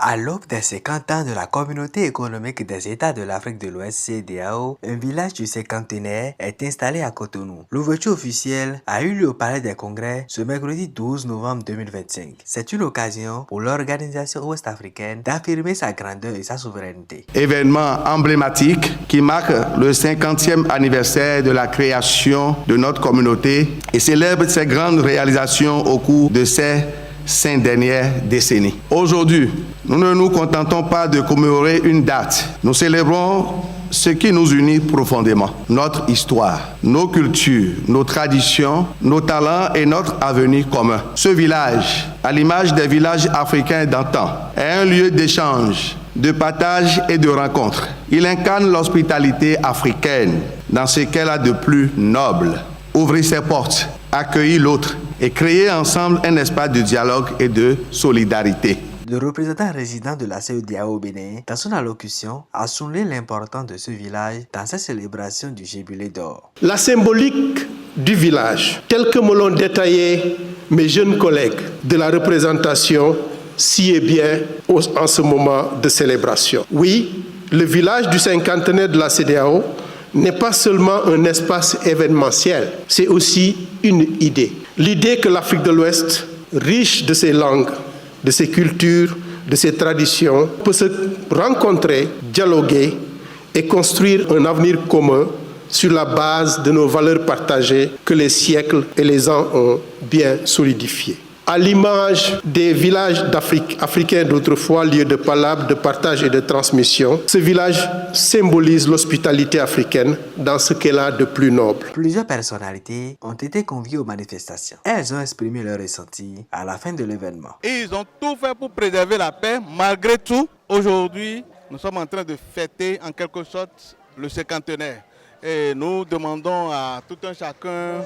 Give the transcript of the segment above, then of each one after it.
À l'aube des 50 ans de la Communauté économique des États de l'Afrique de l'Ouest CEDEAO, un village du cinquantenaire est installé à Cotonou. L'ouverture officielle a eu lieu au Palais des Congrès ce mercredi 12 novembre 2025. C'est une occasion pour l'organisation ouest-africaine d'affirmer sa grandeur et sa souveraineté. Événement emblématique qui marque le 50e anniversaire de la création de notre communauté et célèbre ses grandes réalisations au cours de ces 5 dernières décennies. Aujourd'hui, nous ne nous contentons pas de commémorer une date. Nous célébrons ce qui nous unit profondément, notre histoire, nos cultures, nos traditions, nos talents et notre avenir commun. Ce village, à l'image des villages africains d'antan, est un lieu d'échange, de partage et de rencontre. Il incarne l'hospitalité africaine dans ce qu'elle a de plus noble. Ouvrir ses portes, accueillir l'autre et créer ensemble un espace de dialogue et de solidarité. Le représentant résident de la CEDEAO au Bénin, dans son allocution, a souligné l'importance de ce village dans sa célébration du Jubilé d'or. La symbolique du village, telle que me l'ont détaillé mes jeunes collègues de la représentation, s'y est bien en ce moment de célébration. Oui, le village du cinquantenaire de la CEDEAO n'est pas seulement un espace événementiel, c'est aussi une idée. L'idée que l'Afrique de l'Ouest, riche de ses langues, de ses cultures, de ses traditions, peut se rencontrer, dialoguer et construire un avenir commun sur la base de nos valeurs partagées que les siècles et les ans ont bien solidifiées. À l'image des villages d'Afrique, africains d'autrefois, lieux de palabre, de partage et de transmission, ce village symbolise l'hospitalité africaine dans ce qu'elle a de plus noble. Plusieurs personnalités ont été conviées aux manifestations. Elles ont exprimé leur ressenti à la fin de l'événement. Et ils ont tout fait pour préserver la paix. Malgré tout, aujourd'hui, nous sommes en train de fêter en quelque sorte le cinquantenaire. Et nous demandons à tout un chacun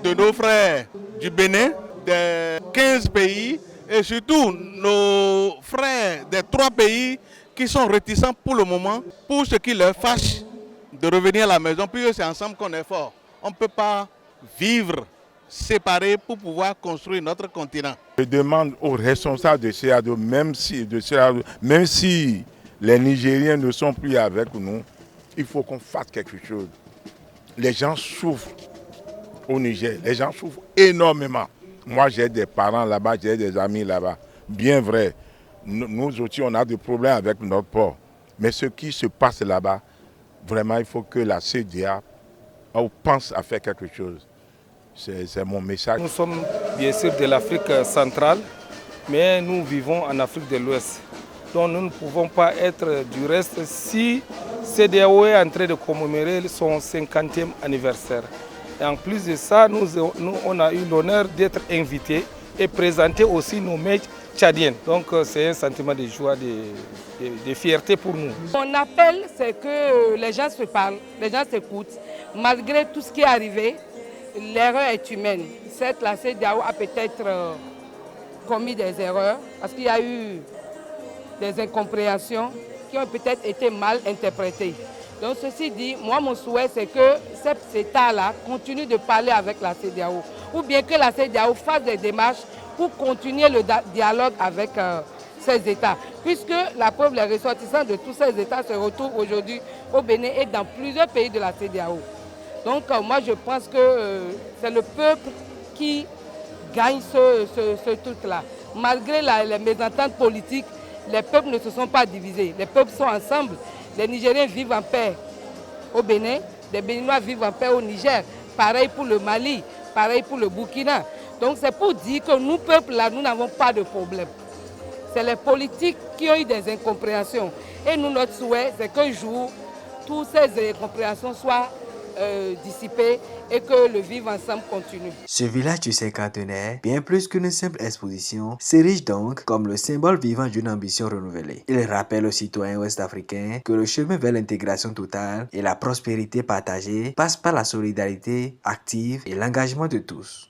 de nos frères du Bénin, des 15 pays et surtout nos frères des 3 pays qui sont réticents pour le moment, pour ce qui leur fâche de revenir à la maison, puisque c'est ensemble qu'on est fort. On ne peut pas vivre séparés pour pouvoir construire notre continent. Je demande aux responsables de CEDEAO, même si les Nigériens ne sont plus avec nous, il faut qu'on fasse quelque chose. Les gens souffrent au Niger, les gens souffrent énormément. Moi, j'ai des parents là-bas, j'ai des amis là-bas. Bien vrai, nous aussi, on a des problèmes avec notre port. Mais ce qui se passe là-bas, vraiment, il faut que la CEDEAO pense à faire quelque chose. C'est mon message. Nous sommes bien sûr de l'Afrique centrale, mais nous vivons en Afrique de l'Ouest. Donc nous ne pouvons pas être du reste si CEDEAO est en train de commémorer son 50e anniversaire. Et en plus de ça, on a eu l'honneur d'être invités et présenter aussi nos maîtres tchadiennes. Donc c'est un sentiment de joie, de fierté pour nous. Mon appel, c'est que les gens se parlent, les gens s'écoutent. Malgré tout ce qui est arrivé, l'erreur est humaine. Certes, la CEDEAO a peut-être commis des erreurs parce qu'il y a eu des incompréhensions qui ont peut-être été mal interprétées. Donc ceci dit, moi mon souhait c'est que cet État-là continue de parler avec la CEDEAO ou bien que la CEDEAO fasse des démarches pour continuer le dialogue avec ces États. Puisque la preuve, les ressortissants de tous ces États se retrouvent aujourd'hui au Bénin et dans plusieurs pays de la CEDEAO. Donc moi je pense que c'est le peuple qui gagne ce truc-là. Malgré les mésententes politiques, les peuples ne se sont pas divisés, les peuples sont ensemble. Les Nigériens vivent en paix au Bénin, les Béninois vivent en paix au Niger. Pareil pour le Mali, pareil pour le Burkina. Donc c'est pour dire que nous, peuples là, nous n'avons pas de problème. C'est les politiques qui ont eu des incompréhensions. Et nous, notre souhait, c'est qu'un jour, toutes ces incompréhensions soient dissipées et que le vivre ensemble continue. Ce village du cinquantenaire, bien plus qu'une simple exposition, s'érige donc comme le symbole vivant d'une ambition renouvelée. Il rappelle aux citoyens ouest-africains que le chemin vers l'intégration totale et la prospérité partagée passe par la solidarité active et l'engagement de tous.